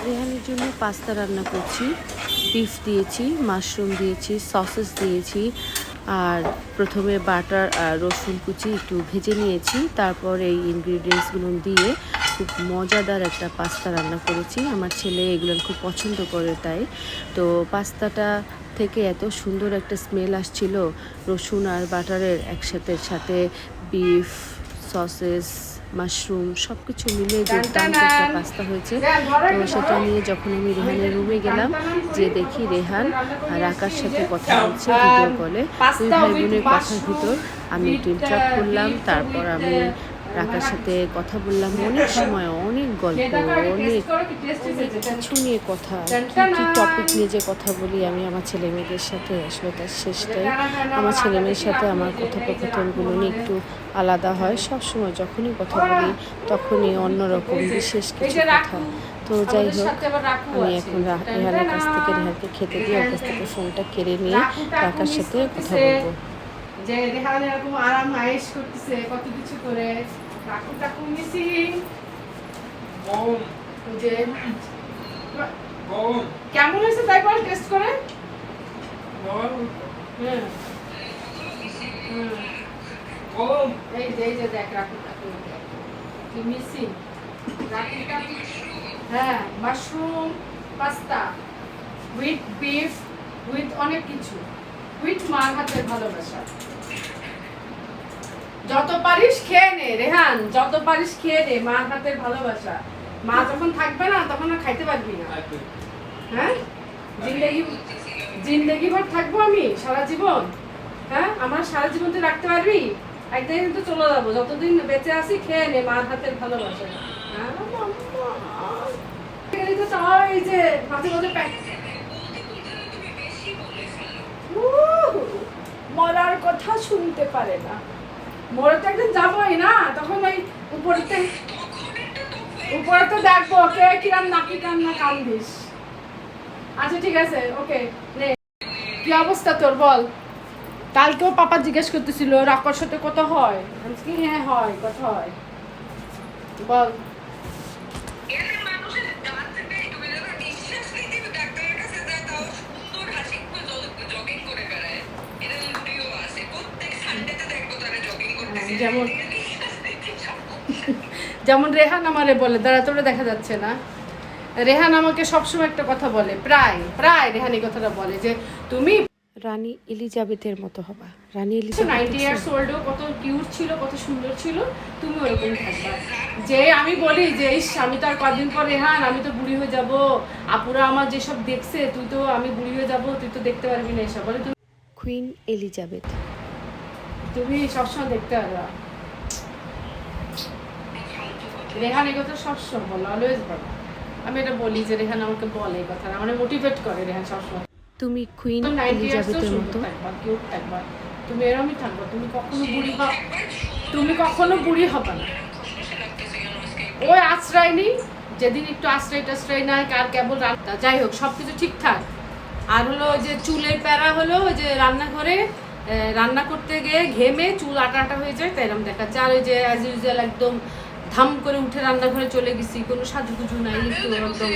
রেহানের জন্য পাস্তা রান্না করছি। বিফ দিয়েছি, মাশরুম দিয়েছি, সসেস দিয়েছি, আর প্রথমে বাটার আর রসুন কুচি একটু ভেজে নিয়েছি। তারপর এই ইনগ্রিডিয়েন্টসগুলো দিয়ে খুব মজাদার একটা পাস্তা রান্না করেছি। আমার ছেলে এগুলো খুব পছন্দ করে, তাই তো পাস্তাটা থেকে এত সুন্দর একটা স্মেল আসছিল রসুন আর বাটারের সাথে বিফ, সসেস, মাশরুম সব কিছু মিলে দুর্দান্ত একটা পাস্তা হয়েছে। তো সেটা নিয়ে যখন আমি রেহানের রুমে গেলাম, যে দেখি রেহান আর আকার সাথে কথা বলছে ভিডিও কলে। দুই ভাই বোনের কথার ভিতর আমি একটু ইন্টারাপ্ট করলাম। তারপর আমি রাকার সাথে কথা বললাম অনেক সময়, অনেক গল্প, অনেক কিছু নিয়ে কথা, কি টপিক নিয়ে যে কথা বলি আমি আমার ছেলে মেয়েদের সাথে। আসলে তার শেষটাই আমার ছেলে মেয়ের সাথে আমার কথোপকথনগুলো নিয়ে একটু আলাদা হয়। সবসময় যখনই কথা বলি তখনই অন্যরকম বিশেষ কিছু কথা। তো যাই হোক, আমি এখন রেহানের কাছ থেকে রেহানকে খেতে দিয়ে ওর কাছ থেকে ফোনটা কেড়ে নিয়ে রাকার সাথে কথা বলবো। যে রেহান এরকম আরাম আয়েশ করতেছে কত কিছু করে। কাকু টাকু মিসিং যে কেমন হয়েছে তাই বল, টেস্ট করে। এই যে দেখ রাকু টাকু কি মিসিং। রাকু টাকু, হ্যাঁ, mushroom pasta with beef, with অনেক কিছু, উইথ মার হাতের ভালোবাসা। যত পারিস খেয়ে নে রেহান, যত পারিস খেয়ে নে, মার হাতের ভালোবাসা। মা যখন থাকবে না তখন আর খাইতে পারবি না। হ্যাঁ, জিন্দেগি ভর থাকবো আমি সারা জীবন। হ্যাঁ, আমার সারা জীবন তুই রাখতে পারবি? একদিন কিন্তু চলে যাবো। যতদিন বেঁচে আছি খেয়ে নে মার হাতের ভালোবাসা। এই যে মাঝে মাঝে মরার কথা শুনতে পারে না। মরে তো একদিন যাবোই না, তখন ওই উপরে তো দেখবো কে কিরাম নাকি কান্না কান্দিস। আচ্ছা ঠিক আছে, ওকে নে। কি অবস্থা তোর বল? কালকেও পাপা জিজ্ঞেস করতেছিল রাকার সাথে কথা হয়। আজকে হ্যাঁ হয়, কথা হয়। বল। যেমন রেহান আমারে বলে, দাঁড়া তোরা দেখা যাচ্ছে না, রেহান আমাকে সবসময় একটা কথা বলে, প্রায় রেহান এই কথাটা বলে যে তুমি রানী এলিজাবেথের মতো হবা। রানী 90 ইয়ার্স ওল্ডও কত কিউট ছিল, কত সুন্দর ছিল, তুমি ওরকম থাকবা। যে আমি বলি যে আমি তো আর কদিন পর রেহান, আমি তো বুড়ি হয়ে যাব, আপুরা আমার যেসব দেখছে, তুই তো, আমি বুড়ি হয়ে যাব, তুই তো দেখতে পারবি না এসব বলে। তুমি কুইন এলিজাবেথ, তুমি সবসময় দেখতে পারবা। রেহান এই কথা সবসময় বলে, অলওয়েজ বলে। আমি এটা বলি যে রেহান আমাকে বলে এই কথা, মানে মোটিভেট করে রেহান সবসময়। তুমি কুইন এলিজাবেথের মতো থাকবা, কিউট থাকবা, তুমি এরকমই থাকবা, তুমি কখনো বুড়ি হবে না। ওই আশ্রয় নেই, যেদিন একটু আশ্রয় নাই, কার কেবল রান্না, যাই হোক সবকিছু ঠিকঠাক। আর হলো যে চুলের প্যারা হলো যে রান্নাঘরে রান্না করতে গিয়ে ঘেমে চুল আটা হয়ে যায়, তাই এরকম দেখা যায়। আর ওই যে অ্যাজ ইউজুয়াল একদম ধাম করে উঠে রান্নাঘরে চলে গেছি, কোনো সাজুগুজু নাই, একটু একদম।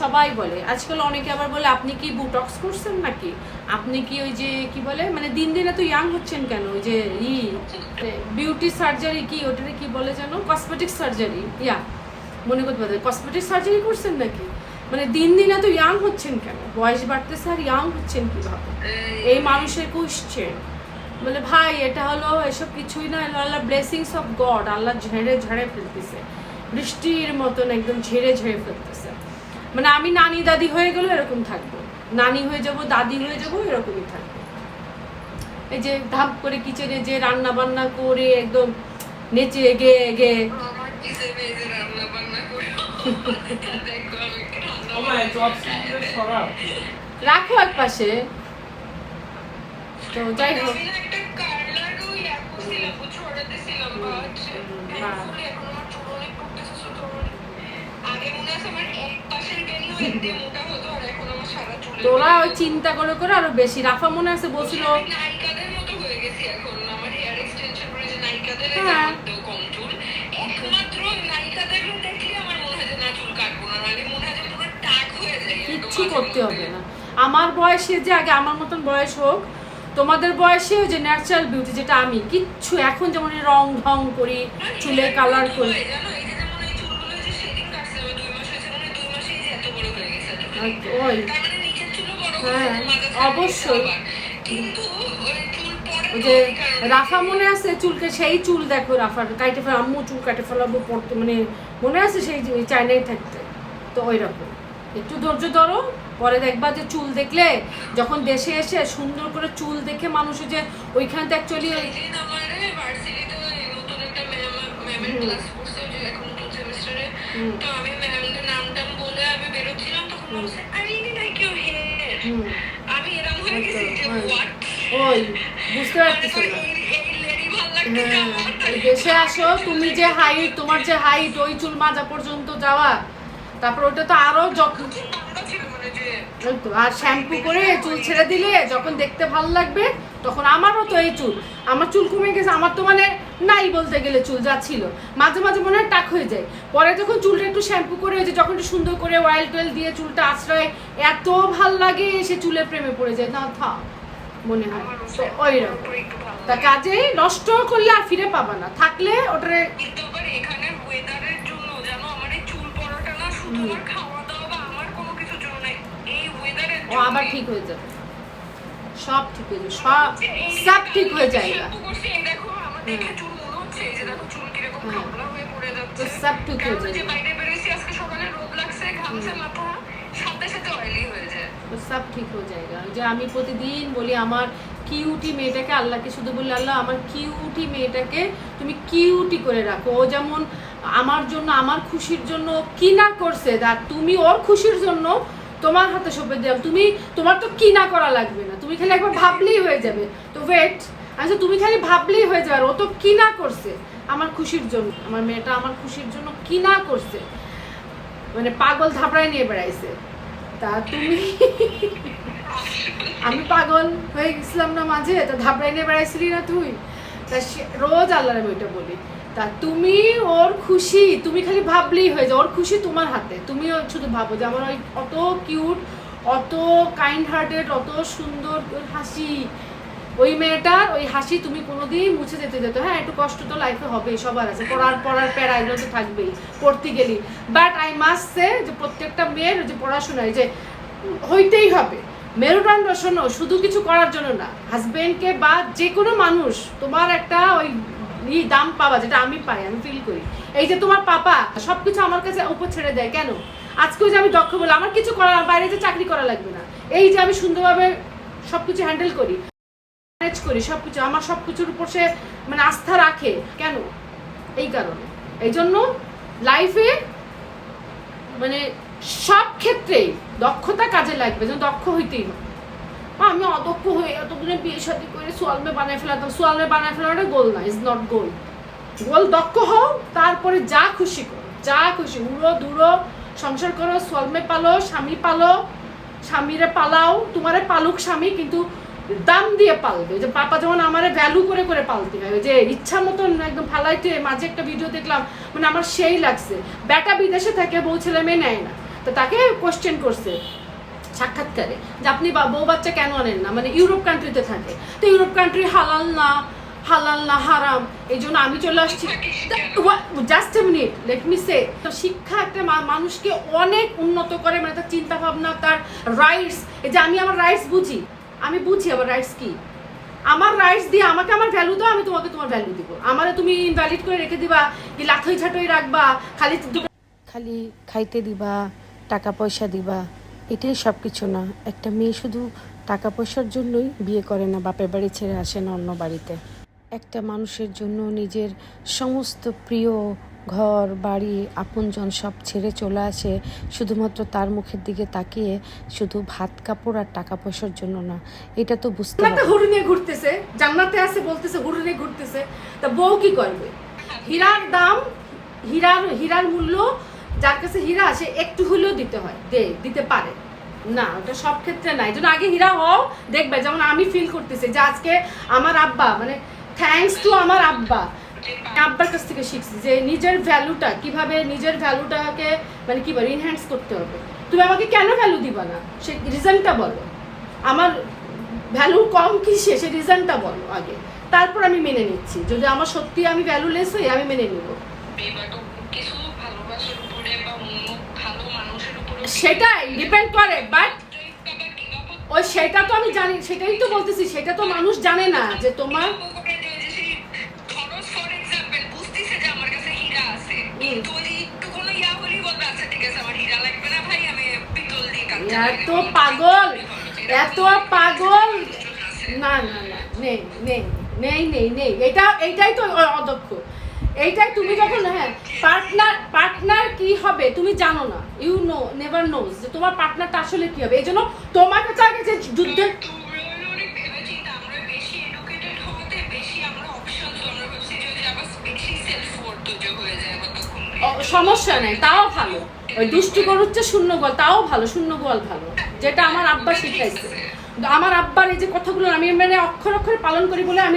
সবাই বলে আজকাল, অনেকে আবার বলে আপনি কি বুটক্স করছেন নাকি, আপনি কি ওই যে কি বলে, মানে দিন দিন এত ইয়াং হচ্ছেন কেন, ওই যে বিউটি সার্জারি কি ওটারে কি বলে জানো, কসমেটিক সার্জারি, মনে করতে পারে কসমেটিক সার্জারি করছেন নাকি, মানে দিন দিন এত ইয়াং হচ্ছেন কেন, বয়স বাড়তেছে আর ইয়াং হচ্ছেন কিভাবে, এই মানুষের কোশ্চেন। বলে ভাই এটা হলো এসব কিছুই না, আল্লাহ ব্লেসিংস অফ গড, আল্লাহ ঝেড়ে ফেলতেছে, বৃষ্টির মতন একদম ঝেড়ে ফেলতেছে। মানে আমি নানি দাদি হয়ে গেলে এরকম থাকবো, নানি হয়ে যাব, দাদি হয়ে যাব, এরকমই থাকবো। এই যে ধাপ করে কিচেনে যে রান্না বান্না করে একদম নেচে গে রাখো এক পাশে। তো যাই হোক, তোরা ওই চিন্তা করে আরো বেশি। রাফা মনে আছে বলছিল কিচ্ছু করতে হবে না। আমার বয়সে যে আগে আমার মতন বয়স হোক, তোমাদের বয়সে ওই যে ন্যাচারাল বিউটি যেটা আমি কিচ্ছু এখন যেমন রং ঢং করি, চুলে কালার করি। ওই হ্যাঁ অবশ্যই। ওই যে রাফা মনে আছে চুলকে, সেই চুল দেখো রাফার কাটে ফেলা, আম্মু চুল কাটে ফেলাবো পড়তে, মানে মনে আছে সেই চাইনায় থাকতে। তো ওই রকম একটু ধৈর্য ধরো, পরে দেখবা যে চুল দেখলে যখন দেশে এসে সুন্দর করে চুল দেখে মানুষ যে ওইখানটা অ্যাকচুয়ালি ওই বুঝতে পারতেছো না। দেশে আসো, তুমি যে হাইট, তোমার যে হাইট ওই চুল মাজা পর্যন্ত যাওয়া, তারপর ওটা তো আরো যত্ন, আর শ্যাম্পু করে চুল ছেড়ে দিলে যখন দেখতে ভালো লাগবে তখন। আমারও তো এই চুল, আমার চুল কমে গেছে, আমার তো মানে নাই বলতে গেলে চুল যা ছিল, মাঝে মাঝে মনে হয় টাক হয়ে যায়। পরে যখন চুলটা একটু শ্যাম্পু করে ওই যে যখন একটু সুন্দর করে অয়েল টোয়েল দিয়ে চুলটা আশ্রয়, এত ভাল লাগে, সে চুলের প্রেমে পড়ে যায় না থাক মনে হয়। তো ওই রকম তা কাজে নষ্ট করলে আর ফিরে পাবা না, থাকলে ওটারে এখানের ওয়েদারের জন্য জানো আমার এই চুল পড়াটা না শুধু আমার খাওয়া দাওয়া বা আমার কোনো কিছুর জন্য না, এই ওয়েদারের ও আবার ঠিক হয়ে যাবে, সব ঠিক হয়ে যাবে, সব ঠিক হয়ে যায়। দেখো আমার দেখে চুল মনে হচ্ছে যে দেখো চুল কিরকম খাবলা হয়ে পড়ে যাচ্ছে, সব ঠিক হয়ে যায়। যে বাইরে বেরিয়েছি আজকে সকালে রোদ লাগছে, ঘামছে মাথা, সাথে সাথে অয়েলি হয়ে যায়, সব ঠিক হয়ে যায়। যে আমি প্রতিদিন বলি আমার কিউটি মেয়েটাকে, আল্লাহকে শুধু বলি আল্লাহ আমার কিউটি মেয়েটাকে তুমি কিউটি করে রাখো। ও যেমন আমার জন্য, আমার খুশির জন্য কি না করছে, আর তুমি ওর খুশির জন্য তোমার হাতে সঁপে দিলাম, তুমি তোমার তো কি না করা লাগবে না, তুমি খালি একবার ভাবলেই হয়ে যাবে। তো ওয়েট, আচ্ছা তুমি খালি ভাবলেই হয়ে যাবে, আর ও তো কি না করছে আমার খুশির জন্য, আমার মেয়েটা আমার খুশির জন্য কি না করছে, মানে পাগল ধাপড়ায় নিয়ে বেড়াইছে। তা তুমি আমি পাগল হয়ে গেছিলাম না মাঝে, তা ধাপড়ায় নিয়ে বেড়াইছিলি না তুই? তা রোজ আল্লাহর বইটা বলি, তা তুমি ওর খুশি তুমি খালি ভাবলেই হয়ে যায়, ওর খুশি তোমার হাতে, তুমিও শুধু ভাবো যে আমার ওই অত কিউট, অত কাইন্ড হার্টেড, অত সুন্দর হাসি, ওই মেয়েটার ওই হাসি তুমি কোনোদিন মুছে যেতে যেত। হ্যাঁ একটু কষ্ট তো লাইফে হবেই, সবার আছে, পড়ার প্যারা এগুলো তো থাকবেই, পড়তে গেলি। বাট আই মাস্ট সে যে প্রত্যেকটা মেয়ের যে পড়াশোনায় যে হইতেই হবে মেরুদণ্ড, শোনো শুধু কিছু করার জন্য না, হাজবেন্ডকে বা যে কোনো মানুষ তোমার একটা ওই দাম পাবা, যেটা আমি পাই, আমি ফিল করি। এই যে তোমার পাপা সবকিছু আমার কাছে উপর ছেড়ে দেয় কেন? আজকেও যে আমি দক্ষ বলে আমার কিছু করার, বাইরে যে চাকরি করা লাগবে না, এই যে আমি সুন্দরভাবে সবকিছু হ্যান্ডেল করি, ম্যানেজ করি সবকিছু, আমার সবকিছুর উপর সে মানে আস্থা রাখে কেন? এই কারণে। এই জন্য লাইফে মানে সব ক্ষেত্রেই দক্ষতা কাজে লাগবে, যেন দক্ষ হইতেই হবে। আমি অদক্ষ হয়ে এতদিনে বিয়ে শাদী করে সোয়ালমে বানায় ফেলাতাম, সোয়ালমে বানায় ফেলাটা গোল না, ইজ নট গোল। গোল দক্ষ হও, তারপরে যা খুশি করো, যা খুশি উড়ো দুড়ো সংসার করো, সোয়ালমে পালো, স্বামী পালো, স্বামীরে পালাও, তোমারে পালুক স্বামী, কিন্তু দাম দিয়ে পালবে। যে পাপা যেমন আমারে ভ্যালু করে করে পালতে হয়, যে ইচ্ছা মতন একদম ফালাইতে। মাঝে একটা ভিডিও দেখলাম, মানে আমার সেই লাগছে, বেটা বিদেশে থাকে, বউ ছেলে মেয়ে নেয় না, তো তাকে কোশ্চেন করছে সাক্ষাৎকারে যে আপনি বউ বাচ্চা কেন আনেন না, মানে ইউরোপ কান্ট্রিতে থাকে, তো ইউরোপ কান্ট্রি হালাল না হারাম, এই জন্য আমি চলে আসছি। Just a minute, let me say, তো শিক্ষা একটা মানুষকে অনেক উন্নত করে, মানে তার চিন্তা ভাবনা, তার রাইটস। এই যে আমি আমার রাইটস বুঝি, আমি বুঝি আমার রাইটস কি, আমার রাইটস দিয়ে আমাকে আমার ভ্যালু দাও, আমি তোমাকে তোমার ভ্যালু দিব। আমারে তুমি ইনভ্যালিড করে রেখে দিবা, কি লাথই ঝাঁটই রাখবা, খালি খাইতে দিবা, টাকা পয়সা দিবা, এটাই সব কিছু না। একটা মেয়ে শুধু টাকা পয়সার জন্যই বিয়ে করে না, বাপের বাড়ি ছেড়ে আসে না অন্য বাড়িতে। একটা মানুষের জন্য নিজের সমস্ত প্রিয় ঘর বাড়ি আপনজন সব ছেড়ে চলে আসে শুধুমাত্র তার মুখের দিকে তাকিয়ে, শুধু ভাত কাপড় আর টাকা পয়সার জন্য না। এটা তো বুঝতে হবে। হুড় নিয়ে ঘুরতেছে, জান্নাতে আছে বলতেছে হুড় নিয়ে ঘুরতেছে, তা বউ কি করবে? হীরার দাম, হীরার মূল্য, যার কাছে হীরা সে একটু হলেও দিতে হয়, দিতে পারে না, ওটা সব ক্ষেত্রে নাই। যেন আগে হীরা হও, দেখবে যেমন আমি ফিল করতেছি যে আজকে আমার আব্বা, মানে থ্যাঙ্কস টু আমার আব্বার কাছ থেকে শিখছি যে নিজের ভ্যালুটা কিভাবে, নিজের ভ্যালুটাকে মানে কি বলে ইনহ্যান্স করতে হবে। তুমি আমাকে কেন ভ্যালু দিবা না, সেই রিজনটা বলো। আমার ভ্যালু কম কিসে, সেই রিজনটা বলো আগে, তারপর আমি মেনে নিচ্ছি। যদি আমার সত্যি আমি ভ্যালুলেস হই, আমি মেনে নিব। কিছু ভালোবাসার উপরে বা অন্য ভালো মানুষের উপরে সেটাই ডিপেন্ড করে, বাট ওই সেটা তো আমি জানি, সেটাই তো বলতেছি, সেটা তো মানুষ জানে না যে তোমার এত পাগল, এত পাগল, না না না, নেই নেই নেই নেই নেই, এইটাই তো অদক্ষ। এইটাই তুমি যখন, হ্যাঁ, পার্টনার কি হবে তুমি জানো না, ইউ নো নেভার নোজ যে তোমার পার্টনারটা আসলে কি হবে। এই জন্য তোমার কাছে আগে যে যুদ্ধের সমস্যা নেই, তাও ভালো। ওই দুষ্টু গরুচ্ছে শূন্য গোয়াল, তাও ভালো, শূন্য গোয়াল ভালো, যেটা আমার আব্বা শিখাইছে। আমার আব্বার এই যে কথাগুলো আমি মানে অক্ষর অক্ষরে পালন করি বলে আমি